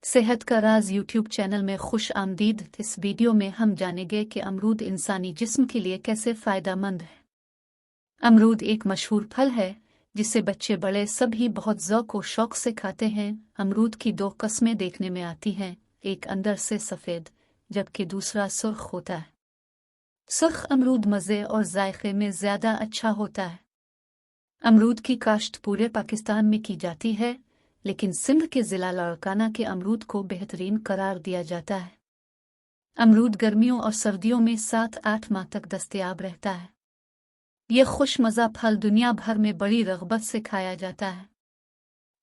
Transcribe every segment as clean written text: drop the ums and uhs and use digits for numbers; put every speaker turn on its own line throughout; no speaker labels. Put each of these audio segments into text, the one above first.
सेहत का राज YouTube channel में खुश आमदीद। इस वीडियो में हम जानेंगे कि अमरूद इंसानी जिस्म के लिए कैसे फ़ायदेमंद है। अमरूद एक मशहूर फल है जिसे बच्चे बड़े सभी बहुत ज़ौक़ और शौक़ से खाते हैं। अमरूद की दो किस्में देखने में आती हैं, एक अंदर से सफ़ेद जबकि दूसरा सुर्ख होता है। सुर्ख अमरूद मज़े और जायके में ज़्यादा अच्छा होता है। अमरूद की काश्त पूरे पाकिस्तान में की जाती है, लेकिन सिंध के ज़िला लाड़काना के अमरूद को बेहतरीन करार दिया जाता है। अमरूद गर्मियों और सर्दियों में 7-8 माह तक दस्तयाब रहता है। यह खुशमज़ा फल दुनिया भर में बड़ी रग़बत से खाया जाता है।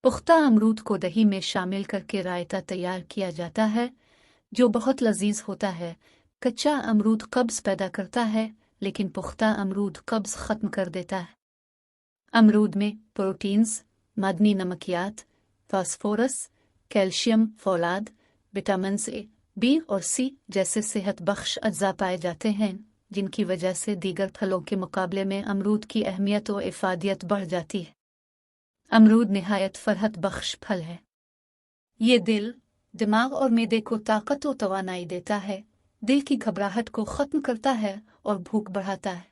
पुख्ता अमरूद को दही में शामिल करके रायता तैयार किया जाता है, जो बहुत लजीज होता है। कच्चा अमरूद कब्ज़ पैदा करता है, लेकिन पुख्ता अमरूद कब्ज़ ख़त्म कर देता है। अमरूद में प्रोटीन्स, मादनी नमकियात, फास्फोरस, कैल्शियम, फौलाद, विटामिन ए, बी और सी जैसे सेहत बख्श अज्जा पाए जाते हैं, जिनकी वजह से दीगर फलों के मुकाबले में अमरूद की अहमियत और इफ़ादियत बढ़ जाती है। अमरूद निहायत फ़रहत बख्श फल है। ये दिल, दिमाग और मैदे को ताकत और तवानाई देता है, दिल की घबराहट को ख़त्म करता है और भूख बढ़ाता है।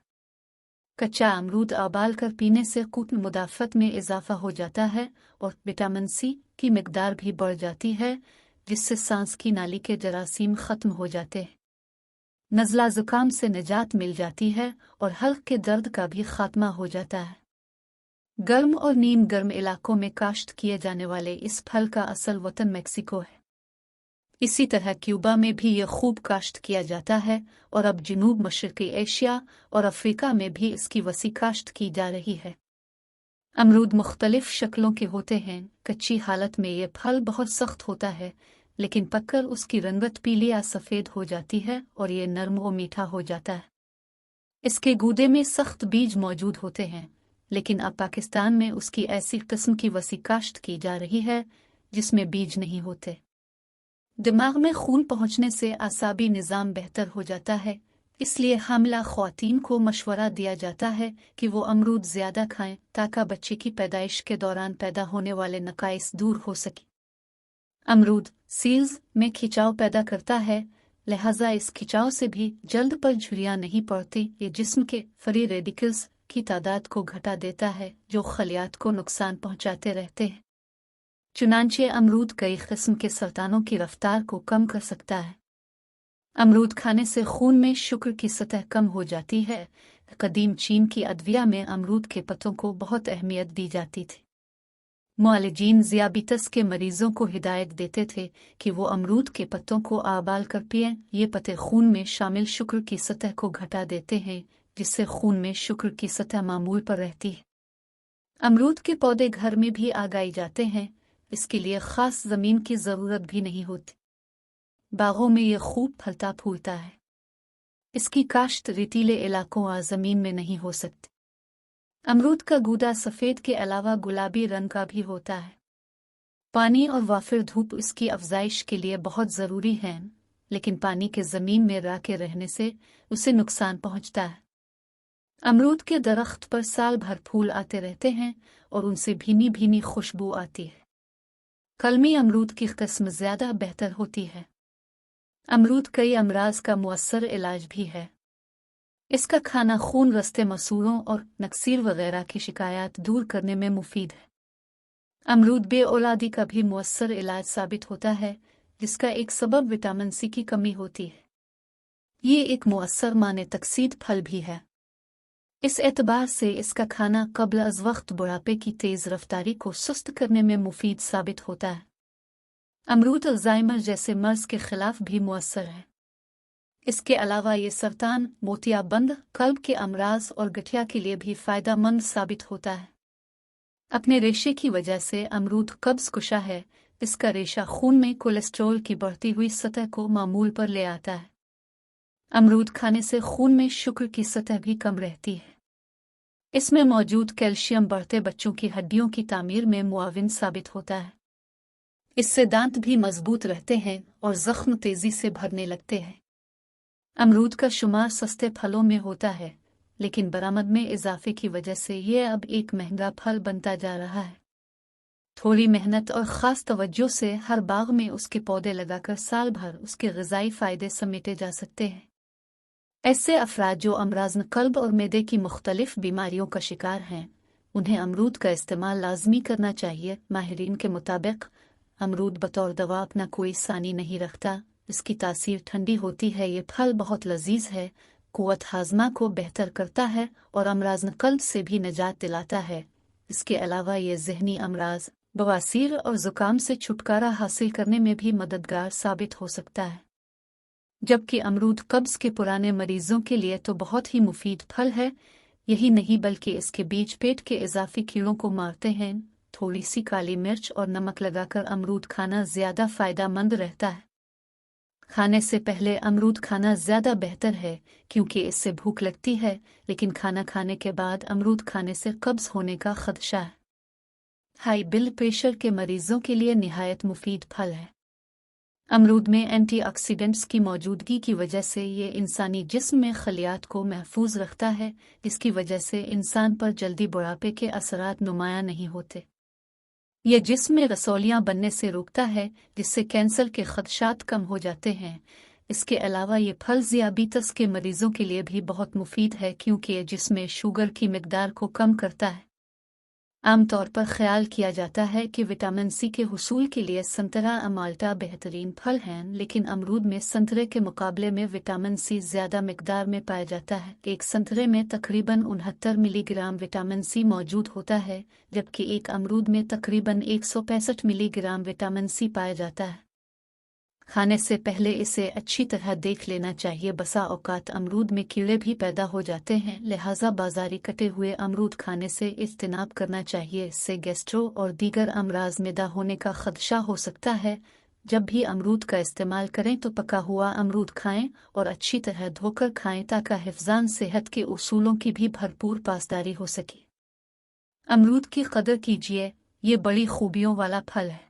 कच्चा अमरूद उबाल कर पीने से क़ुव्वत मुदाफ़त में इजाफ़ा हो जाता है और विटामिन सी की मिक़दार भी बढ़ जाती है, जिससे सांस की नाली के जरासीम ख़त्म हो जाते हैं। नज़ला ज़ुकाम से निजात मिल जाती है और हल्क के दर्द का भी ख़ात्मा हो जाता है। गर्म और नीम गर्म इलाकों में काश्त किए जाने वाले इस फल का असल वतन मेक्सिको है। इसी तरह क्यूबा में भी यह खूब काश्त किया जाता है और अब जनूब मशरक़ी एशिया और अफ्रीका में भी इसकी वसी काश्त की जा रही है। अमरूद मुख्तलिफ शक्लों के होते हैं। कच्ची हालत में यह फल बहुत सख्त होता है, लेकिन पककर उसकी रंगत पीली या सफ़ेद हो जाती है और ये नरम और मीठा हो जाता है। इसके गूदे में सख्त बीज मौजूद होते हैं, लेकिन अब पाकिस्तान में उसकी ऐसी किस्म की वसी काश्त की जा रही है जिसमें बीज नहीं होते। दिमाग में खून पहुंचने से आसाबी निज़ाम बेहतर हो जाता है, इसलिए हामिला ख़वातीन को मशवरा दिया जाता है कि वो अमरूद ज़्यादा खाएं ताकि बच्चे की पैदाइश के दौरान पैदा होने वाले नकाइस दूर हो सकें। अमरूद सील्स में खिंचाव पैदा करता है, लिहाजा इस खिंचाव से भी जल्द पर झुर्रियाँ नहीं पड़ती। ये जिस्म के फ्री रेडिकल्स की तादाद को घटा देता है, जो खलियात को नुकसान पहुंचाते रहते हैं। चुनांचे अमरूद कई किस्म के सरतानों की रफ्तार को कम कर सकता है। अमरूद खाने से खून में शुगर की सतह कम हो जाती है। कदीम चीन की अदविया में अमरूद के पत्तों को बहुत अहमियत दी जाती थी। मुआलिजीन ज़ियाबितस के मरीजों को हिदायत देते थे कि वो अमरूद के पत्तों को उबाल कर पिएं। ये पत्ते खून में शामिल शुगर की सतह को घटा देते हैं, जिससे खून में शुगर की सतह मामूल पर रहती है। अमरूद के पौधे घर में भी उगाए जाते हैं, इसके लिए ख़ास ज़मीन की ज़रूरत भी नहीं होती। बागों में यह खूब फलता फूलता है। इसकी काश्त रेतीले इलाकों और ज़मीन में नहीं हो सकती। अमरूद का गूदा सफ़ेद के अलावा गुलाबी रंग का भी होता है। पानी और वाफिर धूप इसकी अफजाइश के लिए बहुत ज़रूरी है, लेकिन पानी के ज़मीन में रह के रहने से उसे नुकसान पहुँचता है। अमरूद के दरख्त पर साल भर फूल आते रहते हैं और उनसे भीनी भीनी खुशबू आती है। कलमी अमरूद की किस्म ज़्यादा बेहतर होती है। अमरूद कई अमराज का मुअस्सर इलाज भी है। इसका खाना खून रस्ते मसूड़ों और नक्सीर वगैरह की शिकायत दूर करने में मुफीद है। अमरूद बेऔलादी का भी मुअस्सर इलाज साबित होता है, जिसका एक सबब विटामिन सी की कमी होती है। ये एक मुअस्सर माने तकसीद फल भी है। इस एतबार से इसका खाना क़ब्ल अज़ वक्त बुढ़ापे की तेज़ रफ्तारी को सुस्त करने में मुफीद साबित होता है। अमरूद अल्ज़ाइमर जैसे मर्ज़ के ख़िलाफ़ भी मुअस्सर है। इसके अलावा ये सरतान, मोतियाबंद, कल्ब के अमराज और गठिया के लिए भी फ़ायदेमंद साबित होता है। अपने रेशे की वजह से अमरूद कब्ज़ कुशा है। इसका रेशा खून में कोलेस्ट्रॉल की बढ़ती हुई सतह को मामूल पर ले आता है। अमरूद खाने से खून में शुगर की सतह भी कम रहती है। इसमें मौजूद कैल्शियम बढ़ते बच्चों की हड्डियों की तामीर में मुआविन साबित होता है। इससे दांत भी मजबूत रहते हैं और ज़ख्म तेज़ी से भरने लगते हैं। अमरूद का शुमार सस्ते फलों में होता है, लेकिन बरामद में इजाफे की वजह से यह अब एक महंगा फल बनता जा रहा है। थोड़ी मेहनत और ख़ास तवज्जो से हर बाग में उसके पौधे लगाकर साल भर उसके ग़िज़ाई फ़ायदे समेटे जा सकते हैं। ऐसे अफराद जो अमराज़ क़ल्ब और मैदे की मुख्तलिफ़ बीमारियों का शिकार हैं, उन्हें अमरूद का इस्तेमाल लाजमी करना चाहिए। माहिरीन के मुताबिक अमरूद बतौर दवा अपना कोई सानी नहीं रखता। इसकी तासीर ठंडी होती है। ये फल बहुत लजीज है, क़ुव्वत हाज़मा को बेहतर करता है और अमराज़ क़ल्ब से भी निजात दिलाता है। इसके अलावा ये ज़हनी अमराज, बवासीर और ज़ुकाम से छुटकारा हासिल करने में भी मददगार साबित हो सकता है। जबकि अमरूद कब्ज़ के पुराने मरीज़ों के लिए तो बहुत ही मुफीद फल है। यही नहीं बल्कि इसके बीज पेट के इजाफी कीड़ों को मारते हैं। थोड़ी सी काली मिर्च और नमक लगाकर अमरूद खाना ज़्यादा फ़ायदेमंद रहता है। खाने से पहले अमरूद खाना ज़्यादा बेहतर है क्योंकि इससे भूख लगती है, लेकिन खाना खाने के बाद अमरूद खाने से कब्ज़ होने का ख़दशा है। हाई ब्लड प्रेशर के मरीज़ों के लिए निहायत मुफीद फल है। अमरूद में एंटीऑक्सीडेंट्स की मौजूदगी की वजह से ये इंसानी जिस्म में खलियात को महफूज रखता है, जिसकी वजह से इंसान पर जल्दी बुढ़ापे के असरात नुमायां नहीं होते। यह जिस्म में रसौलियां बनने से रोकता है, जिससे कैंसर के खदशात कम हो जाते हैं। इसके अलावा ये फल ज़ियाबीतस के मरीज़ों के लिए भी बहुत मुफीद है क्योंकि ये जिस्म में शुगर की मिकदार को कम करता है। आमतौर पर ख्याल किया जाता है कि विटामिन सी के हुसूल के लिए संतरा और माल्टा बेहतरीन फल हैं, लेकिन अमरूद में संतरे के मुकाबले में विटामिन सी ज़्यादा मिकदार में पाया जाता है। एक संतरे में तकरीबन 69 मिलीग्राम विटामिन सी मौजूद होता है, जबकि एक अमरूद में तकरीबन 165 मिलीग्राम विटामिन सी पाया जाता है। खाने से पहले इसे अच्छी तरह देख लेना चाहिए। बसा औकात अमरूद में कीड़े भी पैदा हो जाते हैं, लिहाजा बाजारी कटे हुए अमरूद खाने से इज्तिनाब करना चाहिए। इससे गैस्ट्रो और दीगर अमराज मैदा होने का खदशा हो सकता है। जब भी अमरूद का इस्तेमाल करें तो पका हुआ अमरूद खाएं और अच्छी तरह धोकर खाएं ताकि हिफ्ज़ान सेहत के उसूलों की भी भरपूर पासदारी हो सके। अमरूद की कदर कीजिए, ये बड़ी खूबियों वाला फल है।